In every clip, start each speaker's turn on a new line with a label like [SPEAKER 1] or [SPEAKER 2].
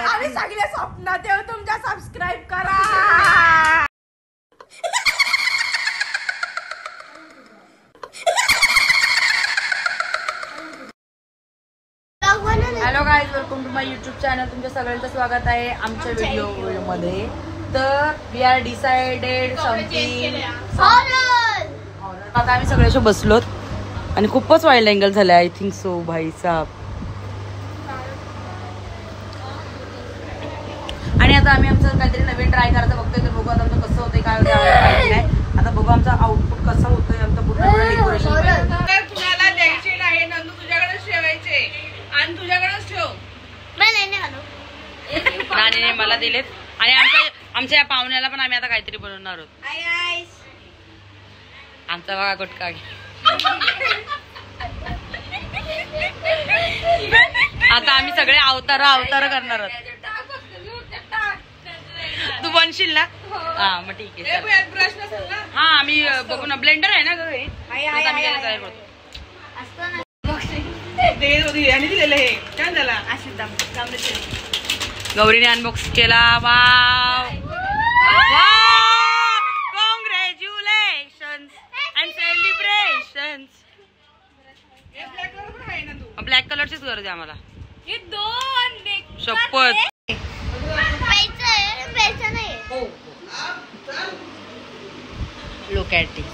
[SPEAKER 1] आम्ही सगळे स्वप्नात येऊ तुमच्या. सबस्क्राईब करा. Hello guys, welcome to my YouTube channel. तुमच्या सगळ्यांचं स्वागत आहे आमच्या व्हिडिओमध्ये. तर वी आर डिसाइडेड समथिंग. आता आम्ही सगळे बसलोत आणि खूपच वाईल्ड अँगल झाले. आय थिंक सो भाई साहब. आणि आता आम्ही आमचं काहीतरी नवीन ट्राय करायचं बघतोय. तर बघू आता आमचं कसं होतंय, काय माहिती नाही. आता बघू आमचा आउटपुट कसं होतंय. आमचं पूर्ण डेकोरेशन तुझ्याला द्यायचे नाही, नंदू तुझ्याकडेच ठेवायचे आणि तुझ्याकडेच ठेव. नानीने मला दिलेत आणि आमच्या या पाहुण्याला पण आम्ही आता काहीतरी बनवणार आहोत. आमचा बघा गुटखा. आता आम्ही सगळे अवतार करणार आहोत. तू बनशील ना? हा मग ठीक आहे. हा आम्ही बघू ना. ब्लेंडर आहे ना गं? गौरीने अनबॉक्स केला. Wow congratulations and celebrations. Black कलरचीच गरज आहे आम्हाला. शपथ. लोक ॲट इट.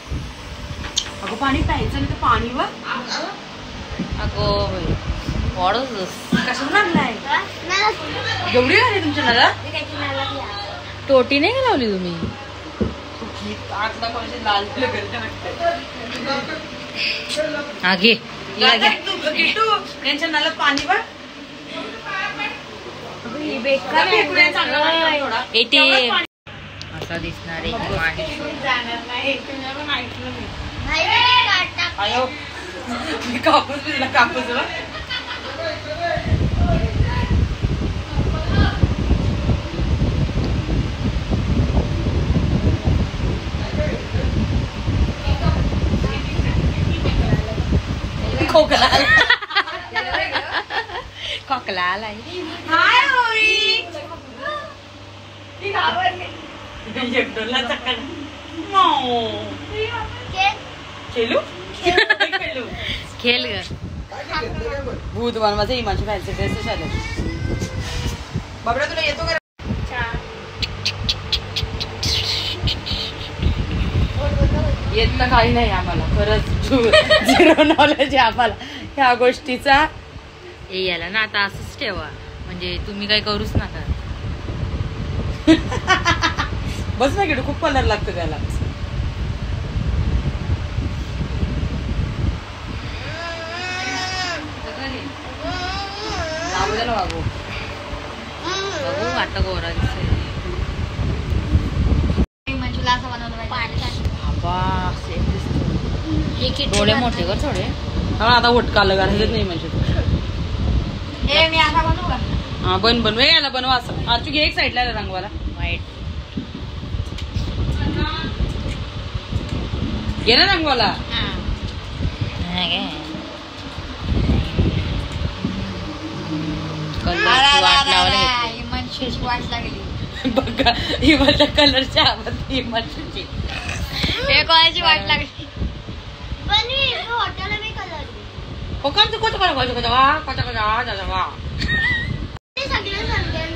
[SPEAKER 1] अगं पाणी प्यायचं नाही तर पाणी वर. अगं कशाला लागलाय? एवढी झाली तुमच्या नाला? टोटी नाही लावली तुम्ही? त्यांच्या नाला पाणी वर. असा दिसणार आहे. कापूस दिला कापूस. खोकला आलाय. खेळ ग. भूत बनवायचं. इमानची फॅन्सी ड्रेसेस आले. बाबडा तुला येतो का? येत तर काही नाही आम्हाला. खरंच झिरो नॉलेज आहे आम्हाला ह्या गोष्टीचा. याला ना आता असंच ठेवा, म्हणजे तुम्ही काही करूच नका. बस ना गेलो. खूप कलर लागतो त्याला. बघू आता गोरा दिसतोय. थोडे मोठे कर थोडे. हा आता होटका लगा नाही म्हणजे. हा बन याला बनवा असं. अर्चू घे एक साईडला रंगवाला व्हाईट. घे ना रंगवाला. वाट लागली बघा. हिमाच्या कलरच्या हिमाची कोणाची वाट लागली.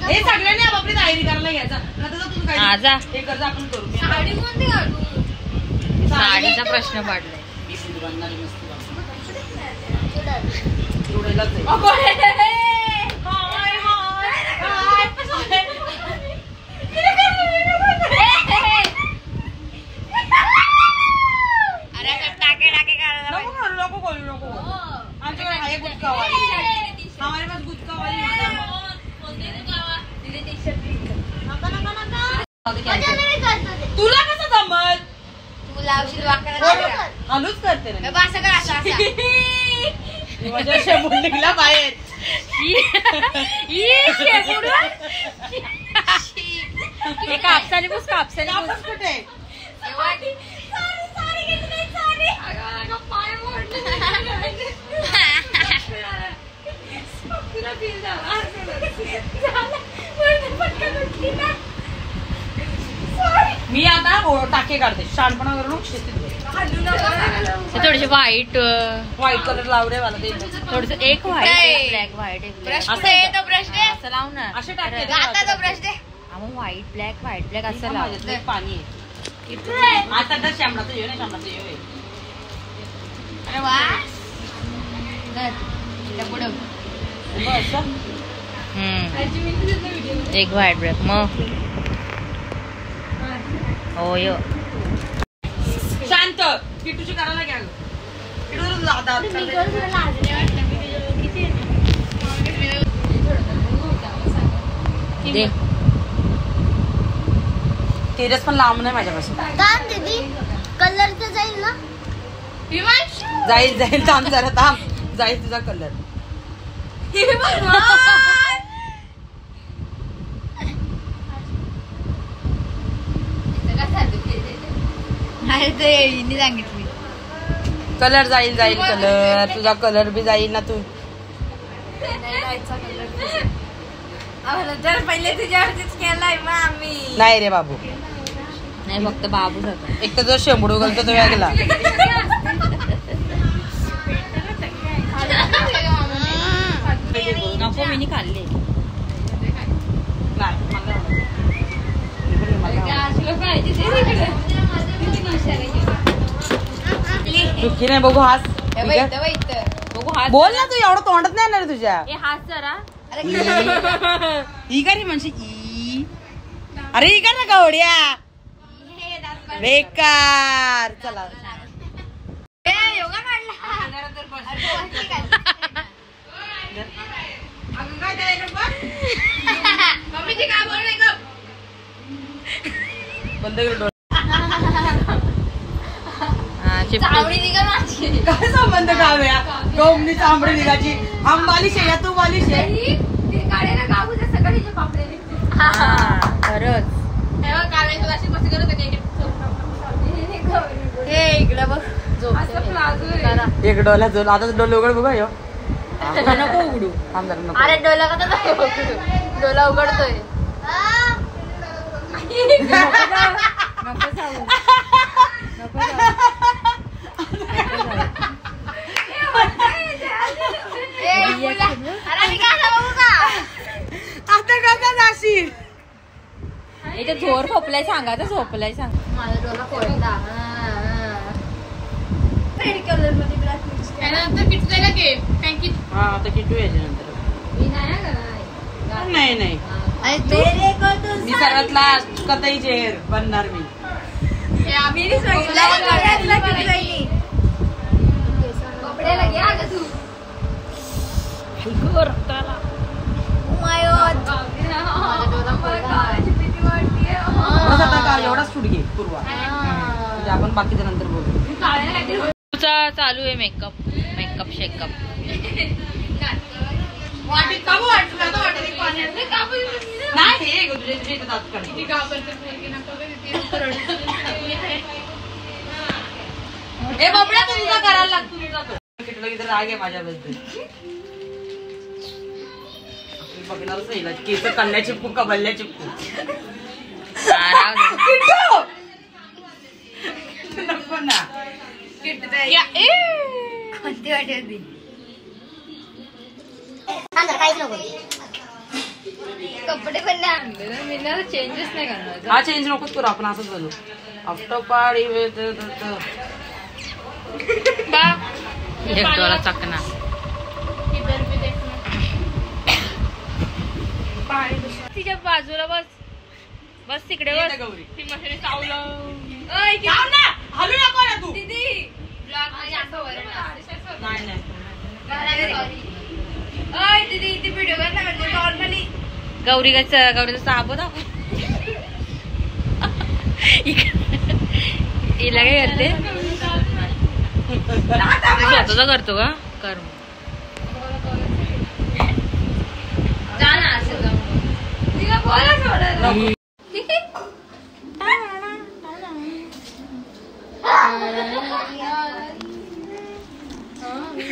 [SPEAKER 1] हे सगळ्यांनी आपली तयारी करायला घ्यायचा. हे कर्ज आपण करू. साडीचा प्रश्न पडलाय. तुला कसं जमल? तू लावशील हलूच करते ना. माझ्या शेबून निघला बाहेर. कापसाने पुस. कापसाने कुठे? टाके काढते शानपणा करून शिस्तीत
[SPEAKER 2] थोडेसे व्हाईट
[SPEAKER 1] कलर लावले मला ते
[SPEAKER 2] थोडस एक व्हाईट ब्लॅक व्हाईट असं लाव ना
[SPEAKER 1] असे टाके
[SPEAKER 2] मग व्हाईट ब्लॅक असं लाव
[SPEAKER 1] पाणी आता तर शामडाचं येऊ शामडाचं येऊ
[SPEAKER 2] एक व्हाईट ब्लॅक मग हो यो
[SPEAKER 1] शांत किटूची करायला घ्या तेजस पण लांब नाही माझ्यापासून
[SPEAKER 3] कलरचं जाईल ना
[SPEAKER 1] जाईल थांब जरा थांब जाईल तुझा कलर
[SPEAKER 3] सांगितली
[SPEAKER 1] कलर जाईल कलर तुझा कलर बी जाईल ना तू
[SPEAKER 3] पहिले तुझ्यावरतीच केलाय मग आम्ही
[SPEAKER 1] नाही रे बाबू
[SPEAKER 2] नाही फक्त बाबू
[SPEAKER 1] एक तर जो शेंबडू घालतो तो वेगळा
[SPEAKER 2] नको मी खाल्ले दुःखी नाही बघू हास बघू हात
[SPEAKER 1] बोल ना तू एवढं तोंडात नाही येणार तुझ्या
[SPEAKER 2] हात जरा
[SPEAKER 1] ई का रे म्हणशी ई अरे ई कर ना गवड्या बेकार चला बंद कर काय संबंध काव्या गौमनी चांबडी निघाची हम बालिश आहे या तू बालिश आहे
[SPEAKER 2] खरंच
[SPEAKER 3] इकडे बघ
[SPEAKER 1] एक डोला जोल आता डोले उघड बघा यो नको उघडू थांब जरा नको
[SPEAKER 3] अरे डोला का डोला उघडतोय
[SPEAKER 2] नको जाऊ
[SPEAKER 1] आता कसा जाशील
[SPEAKER 2] इथे जोर खोपलाय सांगा तर झोपलाय सांग
[SPEAKER 3] माझा डोला फोडला
[SPEAKER 1] हा आता किटू याच्यानंतर नाही नाही मी सर्वात लास्ट कतई चेहर बनणार मी एवढाच सूट घे पूर्वा म्हणजे आपण बाकीच्या नंतर बोलू
[SPEAKER 2] तुझा चालू आहे मेकअप शेकअप
[SPEAKER 1] करायला लागतो राग आहे माझ्याबद्दल बघणारच नाही केस कल्ल्या चिपकू कबल्ल्या चिपकू नको ना
[SPEAKER 3] कोणती वाटत कपडे पण नाही चेंजेस नाही करणार
[SPEAKER 1] हा चेंज नकोच करू आपण असंच बोलू आफ्टर पार्टी
[SPEAKER 2] एक डोळा चकना तिच्या बाजूला बस तिकडे बस ती मशीन चावलं
[SPEAKER 1] हलू नको ना तू
[SPEAKER 2] गौरीचा साबो दाखव हिला काय करते स्वतःचा करतो का कर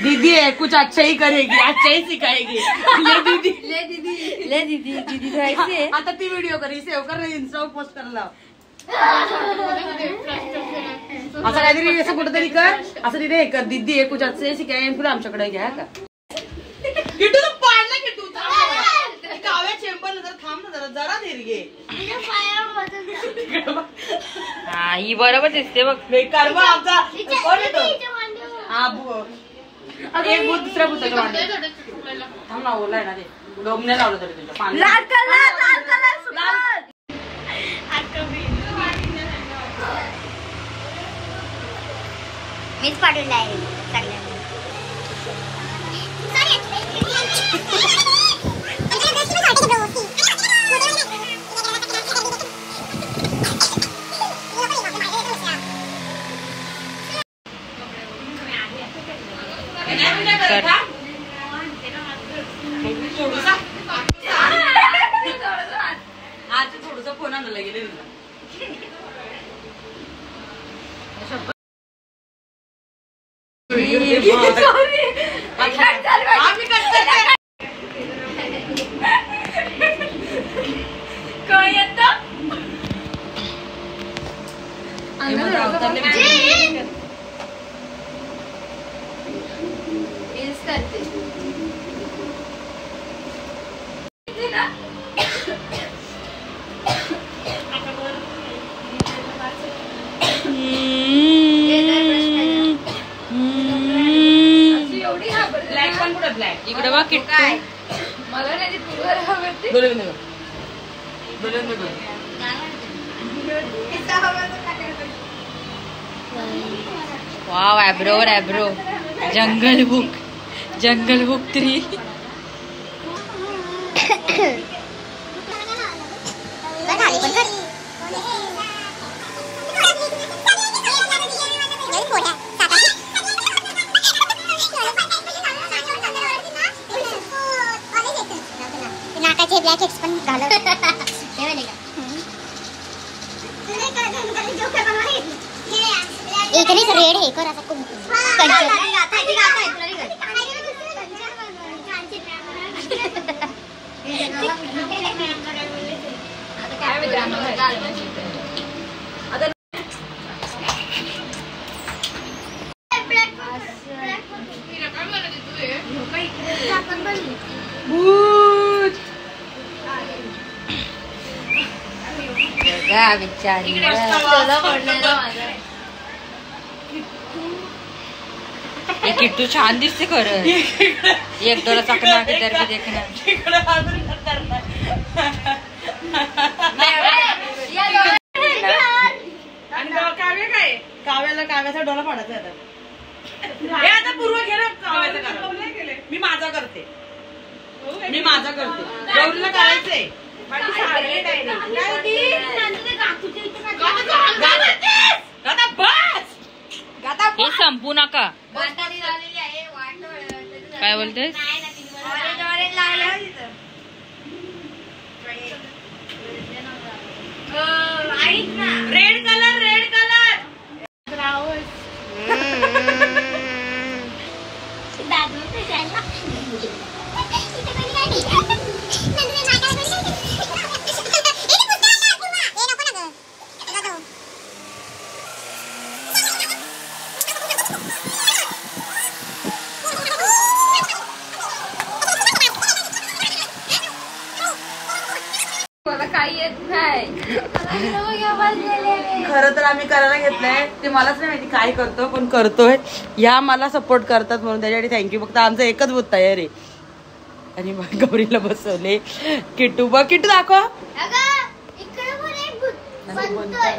[SPEAKER 1] दीदी है कुछ अच्छा ही करेगी अच्छा ही सिखाएगी ले दीदी
[SPEAKER 2] दीदी जायची
[SPEAKER 1] आता ती व्हिडिओ कर सेव्ह कर इंस्टा पोस्ट करायला असं काहीतरी असं कुठेतरी कर, असं तिथे हे कर. दीदी एक कुछ अच्छे से काय पुढे आमच्याकडे घ्या का. किटू तू पाडला किटू. काव्या चेंबर जरा थांब ना, जरा धीर घे.
[SPEAKER 2] हा ही बरोबर दिसते बघ.
[SPEAKER 1] बेकार बा आमचा कोण येतो. हा एक भूत दुसऱ्या भूताच्या मांडीवर. थांब ना, ओला आहे ना ते. गमने लावलं तरी तुझ्या पाणी. लाल कलर
[SPEAKER 3] मीच पाठवलं आहे सगळ्यांना.
[SPEAKER 1] आज थोडस फोन आणलं गेले इकडे बघ किट्टू.
[SPEAKER 3] मला नाही पूर्वर आवडते.
[SPEAKER 2] वाव ॲब्रो जंगल बुक 3.
[SPEAKER 3] नाकाचे ब्लॅक हेड्स पण घालव. एक नाही तर रेड हे कर आता कुंकू.
[SPEAKER 2] बिचारी किट्टू छान दिसते खरं. एक डोळा चाकणा इधर भी देखना.
[SPEAKER 1] काव्य काय काव्याचा डोला पाडायचा आता. हे आता पूर्व घे ना काव्याचा. मी माझा करते. गौरीला करायचंय.
[SPEAKER 2] हे संपू नका. काय बोलतेस.
[SPEAKER 1] रेड कलर खरं तर आम्ही करायला घेतलंय ते मलाच नाही माहिती काय करतो, पण करतोय. ह्या मला सपोर्ट करतात म्हणून त्याच्यासाठी थँक्यू. फक्त आमचं एकच भूत तयार आहे. आणि गौरीला बसवले. किट्टू दाखव.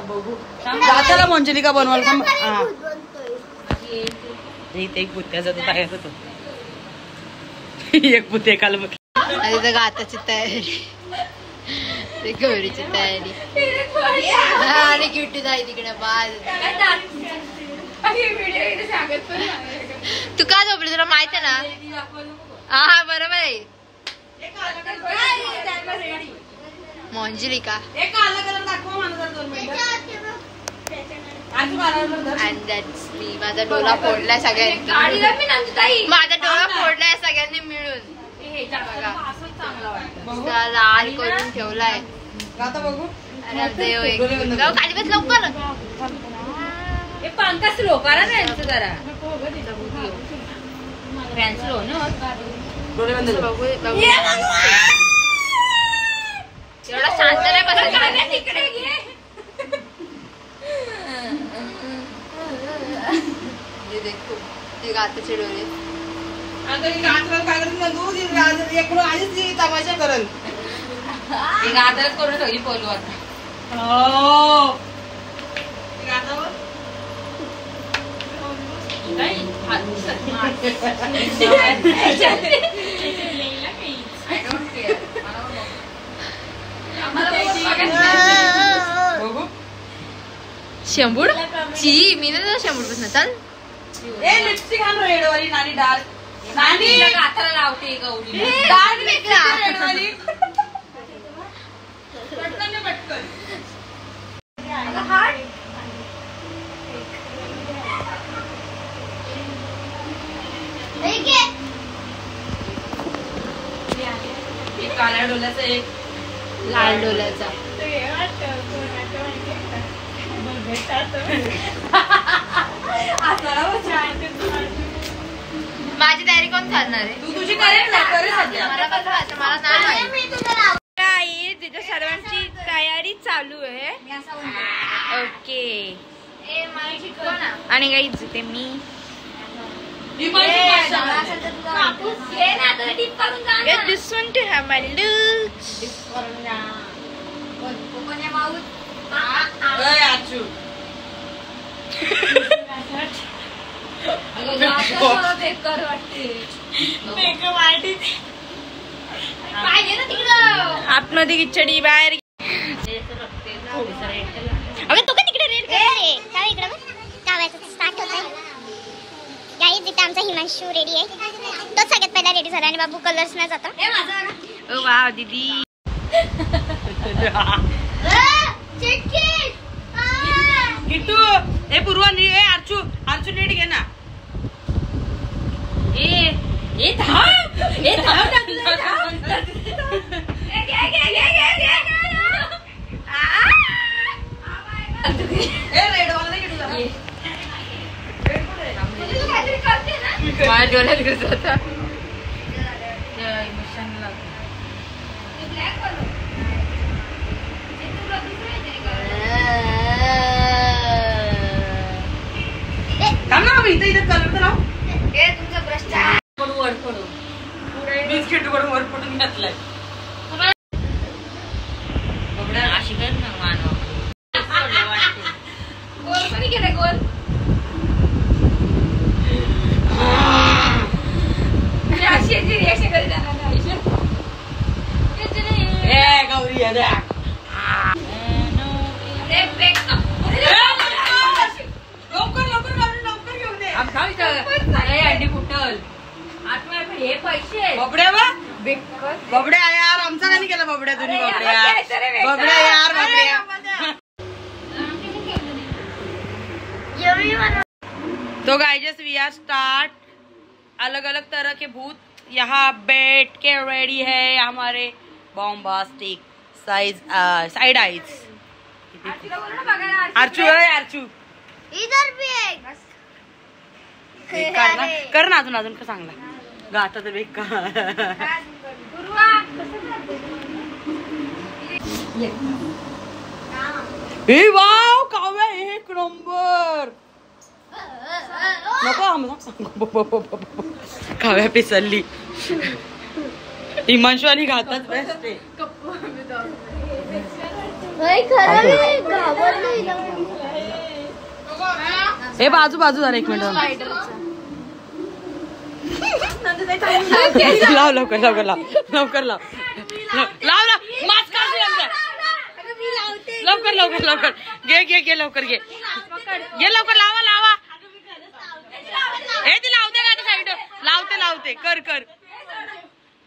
[SPEAKER 1] बघू त्याला मंजुलिका बनवायला थांब. इथे एक भूत त्याचा तयार होतो. एक भूत एकाला
[SPEAKER 3] गाताची तयारी, गौरीची तयारी आणि किट्टू जाई तिकडे. तू का झोपली, तुला माहित आहे ना. हा बरोबर आहे. मंजुलिका माझा डोळा फोडलाय सगळ्यांनी. माझा डोळा फोडलाय सगळ्यांनी मिळून. लाल करून ठेवलाय.
[SPEAKER 1] बघू
[SPEAKER 3] अरे देव एक जाऊ खाली बस लवकर.
[SPEAKER 2] हे पंखा स्लो करा ना यांचं जरा. फॅन स्लो ना.
[SPEAKER 1] डोळे बंद कर.
[SPEAKER 3] एवढा शांत नाही बसायचं.
[SPEAKER 2] तिकडे घे.
[SPEAKER 3] ये देखो ते गाताचे डोळे.
[SPEAKER 1] आता ही गाठवण काय करत नंदू एक आधीच ती तमाशा करल.
[SPEAKER 2] हे गातारच करून सगळी बोलू आता.
[SPEAKER 1] हो ती गाठावर
[SPEAKER 2] नाही
[SPEAKER 3] शंभूड ची मी नाही शंभूड बस चाल.
[SPEAKER 1] ए लिपस्टिक घाल रेडवाली नानी डार्क. नानी
[SPEAKER 2] गाताला लावते गौरी.
[SPEAKER 1] Dark lipstick रेडवाली. पटकन पटकन.
[SPEAKER 2] एक काळ्या डोल्याचा एक
[SPEAKER 3] लाल डोल्याचा. माझी तयारी कोण करणार आहे.
[SPEAKER 1] तू तुझी करेल ना करे सध्या.
[SPEAKER 3] मला कसं वाटतं मला नाही.
[SPEAKER 2] तिच्या सर्वांची तयारी चालू आहे. ओके आणि गाईच ते मी this one to have my looks. आतमध्ये खिचडी बाहेर.
[SPEAKER 4] अगं तू का तिकडे रेड कर. काय इकडे कावायचं स्टार्ट होत आहे. गाईज इथे आमचा हिमांशू रेडी आहे. तोच सगळ्यात पहिला रेडी झाला आणि बाबू कलर्स न जाता.
[SPEAKER 2] ओ वाव दीदी.
[SPEAKER 1] किट्टू ए पूर्वा ए अर्चू अर्चू नीट घे ना.
[SPEAKER 2] ए थांब. ए थांब.
[SPEAKER 1] ए रेडवाला नाही किट्टू जरा.
[SPEAKER 2] माझ्या डोळ्यात घुसत होता.
[SPEAKER 1] थांब ना इथं इथं कलर तर लाव.
[SPEAKER 3] तुमचा भ्रष्टाचार.
[SPEAKER 2] वर पडू.
[SPEAKER 1] बिस्किट कडून वर पडून घातलाय.
[SPEAKER 2] अशी कर ना मानव.
[SPEAKER 3] गोल कोणी केलं गोल. अशी रिएक्शन करीत जाणार
[SPEAKER 1] ए गौरी आहे द्या. लवकर लवकर गौरी लवकर घेऊन दे.
[SPEAKER 2] अंडी फुटल. हे पैसे
[SPEAKER 1] बबड्या बा बबड्या यार आमचा नाही केला बबड्या तुम्ही. बबड्या बबड्या यार बबड्या. तो गाइस वी आर स्टार्ट. अलग अलग तरह के भूत यहाँ बैठ के रेडी है. हमारे बॉम्बास्टिक साइड आईज. अर्चू है अर्चू
[SPEAKER 4] इधर भी एक
[SPEAKER 1] कर ना अजून अजून चांगला गाता तर बेकार. ए वाव काव्या एक नंबर. नको काव्या पिसलली. हिमांशू आणि घातात बेस्ट आहे. हे बाजू बाजू जरा एक मिनिट लाव लवकर लवकर लाव लवकर लाव लाव ना मास्क लवकर लवकर लवकर घे घे घे लवकर घे घे लवकर लावा लावा. हे ती लावते का साईड लावते लावते कर कर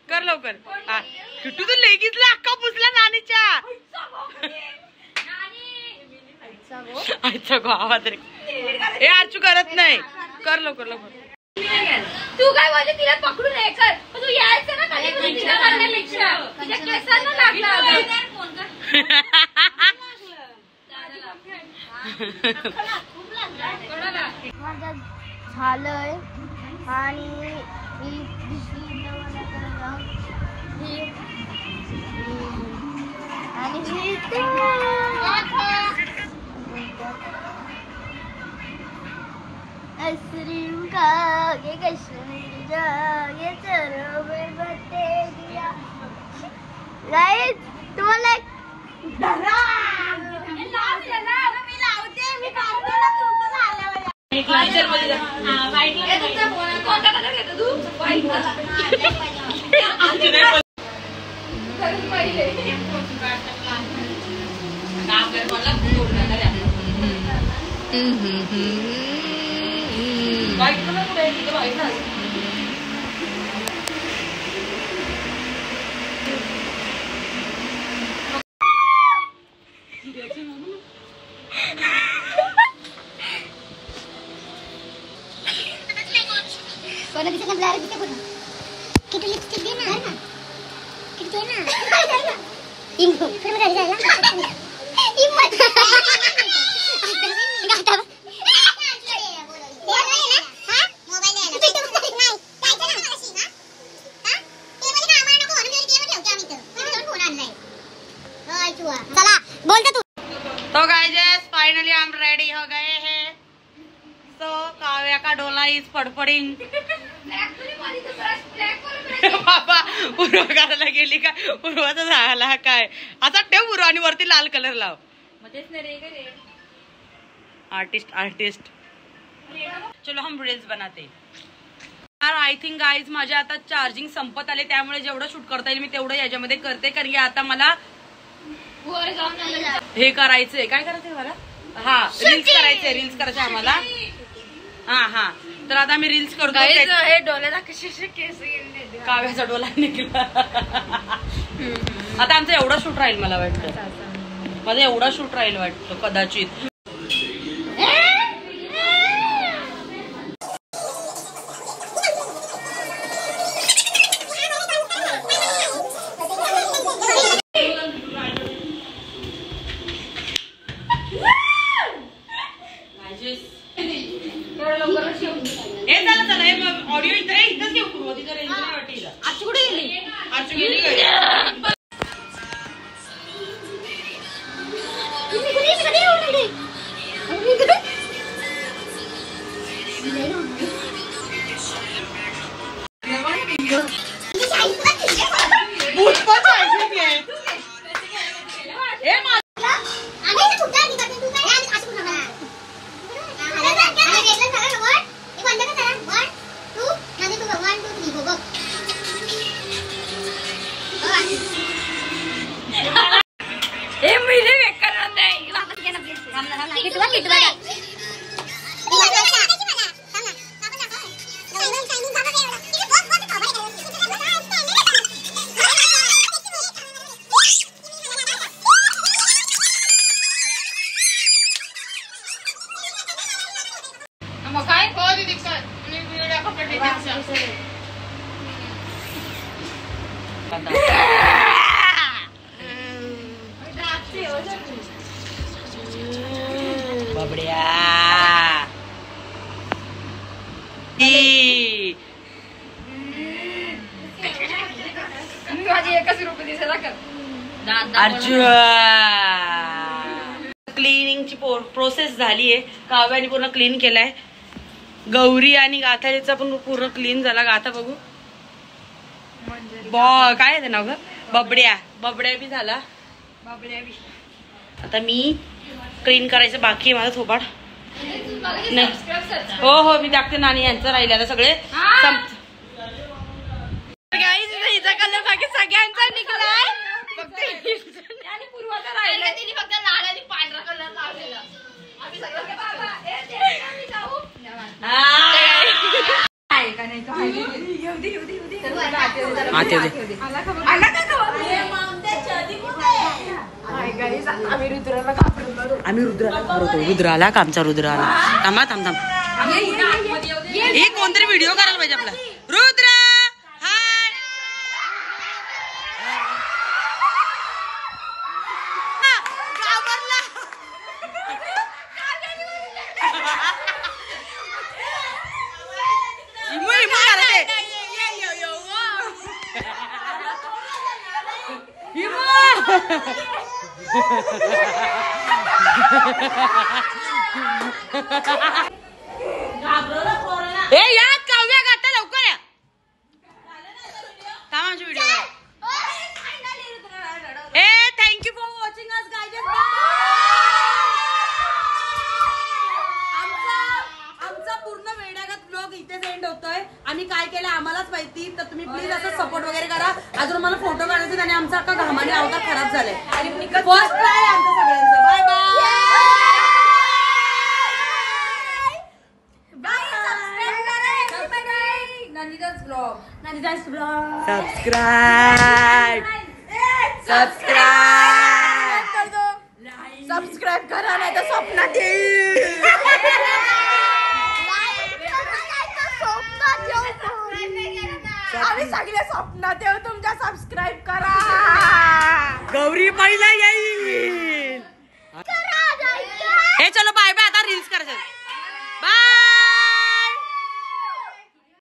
[SPEAKER 1] कर लवकर. हा किट्टू तू लेगीतला अक्का पुसला नानीच्या. आईचा गो आवाज रे. हे अर्चू करत नाही. कर लवकर लवकर.
[SPEAKER 3] तू काय बोलते तिला पकडून हे कर. तू यायचं ना खाली. तिला करण्यापेक्षा तुझ्या केसांना लागला.
[SPEAKER 4] झालंय आणि गाईज तुम्हाला कोणा दिसत नाही ब्लॅक दिसते कोणा किती लिपस्टिक दे ना किती दे ना इंगो फिर मला जायला हिम्मत गाता चला बोलते तू
[SPEAKER 1] तो गाइस फाइनली हम रेडी हो गए हैं। तो काव्या का डोला इज फडफडिंग। बाबा पूर्व करायला गेली का पूर्वाचा झाला काय आता ठेव पूर्व आणि वरती लाल कलर लाव आर्टिस्ट आर्टिस्ट। चलो हम रील्स बनाते यार। आय थिंक गाईज माझ्या आता चार्जिंग संपत आले त्यामुळे जेवढं शूट करता येईल मी तेवढं याच्यामध्ये करते कारण की आता मला हे करायचंय। काय करायचंय मला? हा रील्स करायचे आम्हाला। हा हा तर आता मी रील्स करतो।
[SPEAKER 2] हे डोळ्याला कशी केस
[SPEAKER 1] काव्याचा डोला निघाला। आता आमचं एवढा शूट राहील मला वाटतं माझा एवढा शूट राहील वाटतं कदाचित। ऑडिओ इथंच घेऊ पूर्व तिथं रेंज नाही वाटली। आज कुठे गेली? आज गेली बबड्या
[SPEAKER 2] माझी एकच रुपये दिसायला कर
[SPEAKER 1] क्लिनिंगची प्रोसेस झालीये। काव्याने पूर्ण क्लीन केलाय। गौरी आणि गाथाचा पण पूर्ण क्लीन झाला। गाथा बघू काय आहे नाव ग? बबड्या बी झाला। आता मी क्लीन करायचं बाकी आहे माझं थोबाड। हो हो मी टाकते नानी यांचं राहिले आता सगळे हिचा कलर बाकी सगळ्यांचा निघलाय फक्त पूर्वाचा राहिला।
[SPEAKER 2] तिने फक्त लाल आणि पांढरा कलर लावलेला आम्ही सगळं
[SPEAKER 1] आम्ही रुद्राला घाबरतो। रुद्राला कामचा रुद्राला थांबा थांब थांब हे कोणतरी व्हिडिओ करायला पाहिजे आपला। रुद्र हाय घाबरला ए या काव्या गाता लवकर या आमच्या video A thank you for watching us guys आमचा पूर्ण वेड्यागत ब्लॉग इथेच एंड होतोय आम्ही काय केलं आम्हालाच माहिती तर तुम्ही प्लीज असं सपोर्ट वगैरे करा अजून मला फोटो काढायचे आणि आमचा अख्खा घामाने अवतार खराब झालाय आणि फर्स्ट ट्राय आमचं सगळ्यांचं बाय सबस्क्राईब करा नाही तर स्वप्नात येईल आम्ही सगळे स्वप्नात येऊ तुमच्या सबस्क्राईब करा गौरी पहिला येईल हे चलो बाय